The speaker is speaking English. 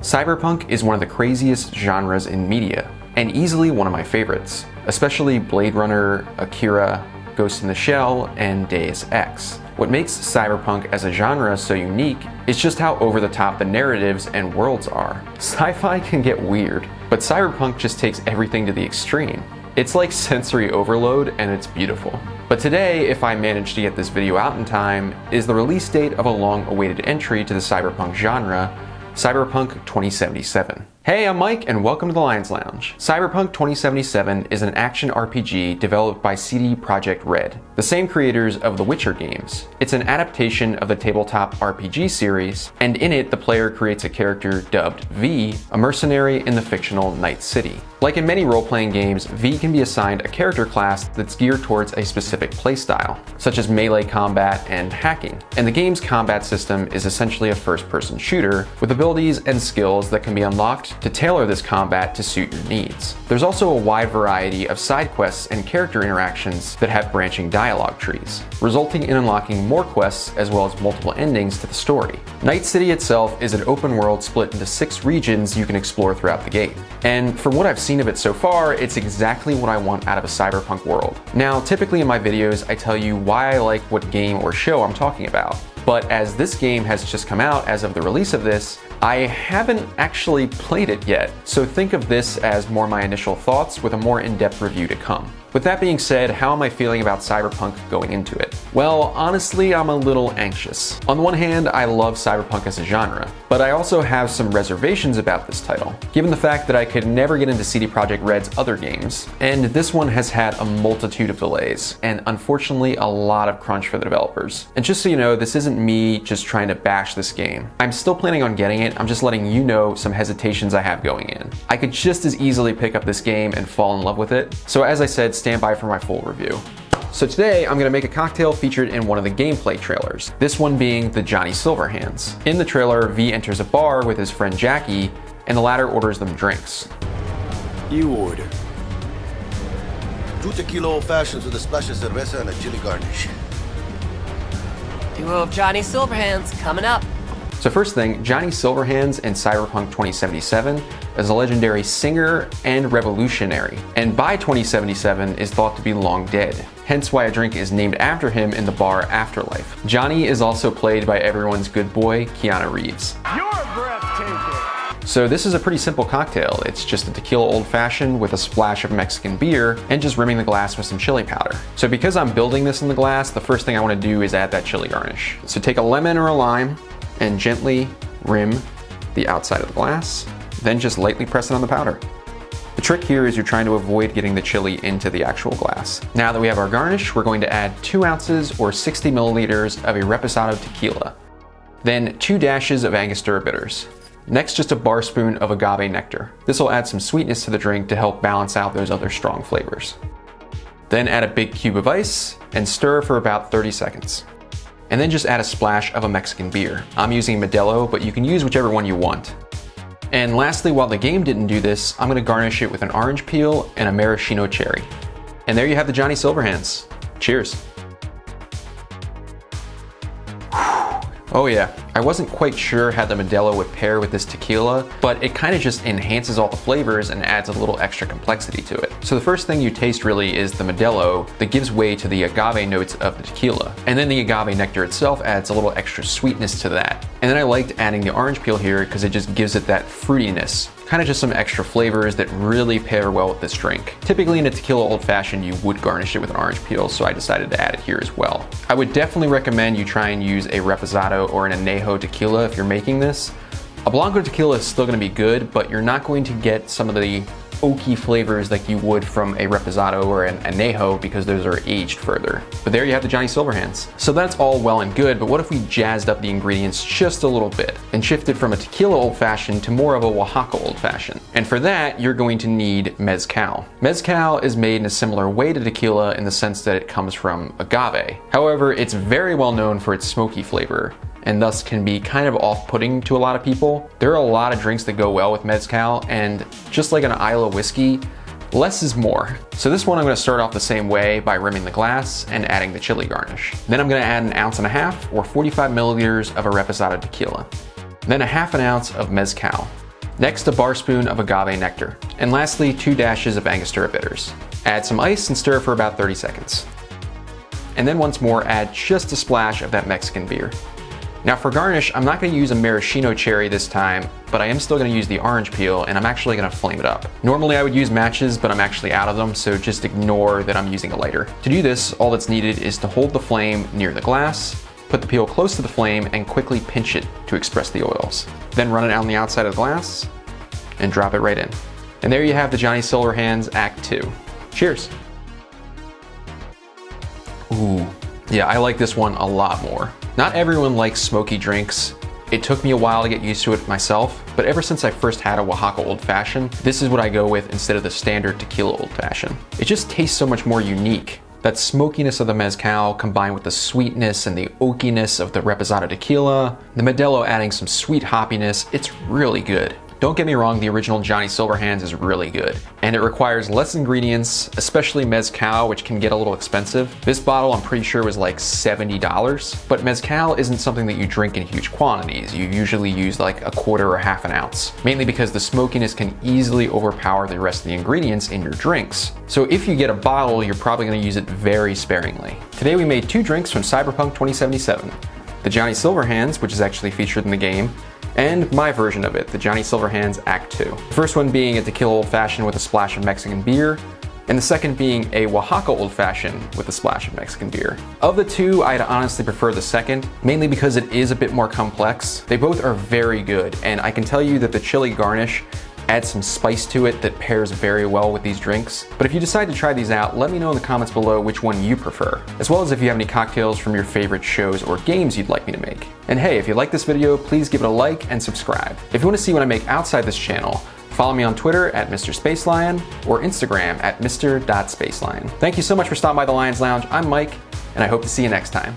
Cyberpunk is one of the craziest genres in media, and easily one of my favorites, especially Blade Runner, Akira, Ghost in the Shell, and Deus Ex. What makes cyberpunk as a genre so unique is just how over-the-top the narratives and worlds are. Sci-fi can get weird, but cyberpunk just takes everything to the extreme. It's like sensory overload, and it's beautiful. But today, if I manage to get this video out in time, is the release date of a long-awaited entry to the cyberpunk genre, Cyberpunk 2077. Hey, I'm Mike, and welcome to the Lions Lounge. Cyberpunk 2077 is an action RPG developed by CD Projekt Red, the same creators of the Witcher games. It's an adaptation of the tabletop RPG series, and in it, the player creates a character dubbed V, a mercenary in the fictional Night City. Like in many role-playing games, V can be assigned a character class that's geared towards a specific playstyle, such as melee combat and hacking. And the game's combat system is essentially a first-person shooter with abilities and skills that can be unlocked to tailor this combat to suit your needs. There's also a wide variety of side quests and character interactions that have branching dialogue trees, resulting in unlocking more quests as well as multiple endings to the story. Night City itself is an open world split into 6 regions you can explore throughout the game. And from what I've seen of it so far, it's exactly what I want out of a cyberpunk world. Now, typically in my videos, I tell you why I like what game or show I'm talking about. But as this game has just come out as of the release of this, I haven't actually played it yet, so think of this as more my initial thoughts with a more in-depth review to come. With that being said, how am I feeling about Cyberpunk going into it? Well, honestly, I'm a little anxious. On the one hand, I love Cyberpunk as a genre, but I also have some reservations about this title, given the fact that I could never get into CD Projekt Red's other games, and this one has had a multitude of delays, and unfortunately a lot of crunch for the developers. And just so you know, this isn't me just trying to bash this game. I'm still planning on getting it, I'm just letting you know some hesitations I have going in. I could just as easily pick up this game and fall in love with it, so as I said, stand by for my full review. So today I'm going to make a cocktail featured in one of the gameplay trailers, this one being the Johnny Silverhands. In the trailer, V enters a bar with his friend Jackie, and the latter orders them drinks. You order 2 tequila old fashions with a splash of cerveza and a chili garnish. Duo of Johnny Silverhands coming up. So first thing, Johnny Silverhands in Cyberpunk 2077 is a legendary singer and revolutionary, and by 2077 is thought to be long dead, hence why a drink is named after him in the bar Afterlife. Johnny is also played by everyone's good boy, Keanu Reeves. You're breathtaking! So this is a pretty simple cocktail. It's just a tequila old-fashioned with a splash of Mexican beer and just rimming the glass with some chili powder. So because I'm building this in the glass, the first thing I want to do is add that chili garnish. So take a lemon or a lime and gently rim the outside of the glass, then just lightly press it on the powder. The trick here is you're trying to avoid getting the chili into the actual glass. Now that we have our garnish, we're going to add 2 ounces or 60 milliliters of a Reposado Tequila, then 2 dashes of Angostura bitters. Next, just a Barspoon of Agave Nectar. This will add some sweetness to the drink to help balance out those other strong flavors. Then add a big cube of ice and stir for about 30 seconds. And then just add a splash of a Mexican beer. I'm using Modelo, but you can use whichever one you want. And lastly, while the game didn't do this, I'm gonna garnish it with an orange peel and a maraschino cherry. And there you have the Johnny Silverhands. Cheers. Oh yeah, I wasn't quite sure how the Modelo would pair with this tequila, but it kind of just enhances all the flavors and adds a little extra complexity to it. So the first thing you taste really is the Modelo that gives way to the agave notes of the tequila. And then the agave nectar itself adds a little extra sweetness to that. And then I liked adding the orange peel here because it just gives it that fruitiness. Kind of just some extra flavors that really pair well with this drink. Typically in a tequila old fashioned, you would garnish it with an orange peel, so I decided to add it here as well. I would definitely recommend you try and use a Reposado or an Añejo tequila if you're making this. A Blanco tequila is still gonna be good, but you're not going to get some of the oaky flavors like you would from a Reposado or an Añejo because those are aged further. But there you have the Johnny Silverhands. So that's all well and good, but what if we jazzed up the ingredients just a little bit and shifted from a tequila old-fashioned to more of a Oaxaca old-fashioned? And for that, you're going to need mezcal. Mezcal is made in a similar way to tequila in the sense that it comes from agave. However, it's very well known for its smoky flavor, and thus can be kind of off-putting to a lot of people. There are a lot of drinks that go well with mezcal, and just like an Islay whiskey, less is more. So this one I'm gonna start off the same way by rimming the glass and adding the chili garnish. Then I'm gonna add 1.5 ounces or 45 milliliters of a Reposado tequila. Then 1/2 ounce of mezcal. Next, a Barspoon of Agave Nectar. And lastly, 2 dashes of Angostura bitters. Add some ice and stir for about 30 seconds. And then once more, add just a splash of that Mexican beer. Now for garnish, I'm not going to use a maraschino cherry this time, but I am still going to use the orange peel, and I'm actually going to flame it up. Normally I would use matches, but I'm actually out of them, so just ignore that I'm using a lighter. To do this, all that's needed is to hold the flame near the glass, put the peel close to the flame, and quickly pinch it to express the oils. Then run it on the outside of the glass, and drop it right in. And there you have the Johnny Silverhands Act II. Cheers. Ooh, yeah, I like this one a lot more. Not everyone likes smoky drinks. It took me a while to get used to it myself, but ever since I first had a Oaxaca Old Fashioned, this is what I go with instead of the standard tequila Old Fashioned. It just tastes so much more unique. That smokiness of the mezcal combined with the sweetness and the oakiness of the Reposado Tequila, the Modelo adding some sweet hoppiness, it's really good. Don't get me wrong, the original Johnny Silverhands is really good, and it requires less ingredients, especially mezcal, which can get a little expensive. This bottle I'm pretty sure was like $70, but mezcal isn't something that you drink in huge quantities. You usually use like a quarter or half an ounce, mainly because the smokiness can easily overpower the rest of the ingredients in your drinks. So if you get a bottle, you're probably going to use it very sparingly. Today we made 2 drinks from Cyberpunk 2077. The Johnny Silverhands, which is actually featured in the game, and my version of it, the Johnny Silverhands Act II. The first one being a tequila Old Fashioned with a splash of Mexican beer, and the second being a Oaxaca Old Fashioned with a splash of Mexican beer. Of the two, I'd honestly prefer the second, mainly because it is a bit more complex. They both are very good, and I can tell you that the chili garnish adds some spice to it that pairs very well with these drinks. But if you decide to try these out, let me know in the comments below which one you prefer, as well as if you have any cocktails from your favorite shows or games you'd like me to make. And hey, if you like this video, please give it a like and subscribe. If you want to see what I make outside this channel, follow me on Twitter at Mr. Spacelion or Instagram at Mr.Spacelion. Thank you so much for stopping by the Lions Lounge. I'm Mike, and I hope to see you next time.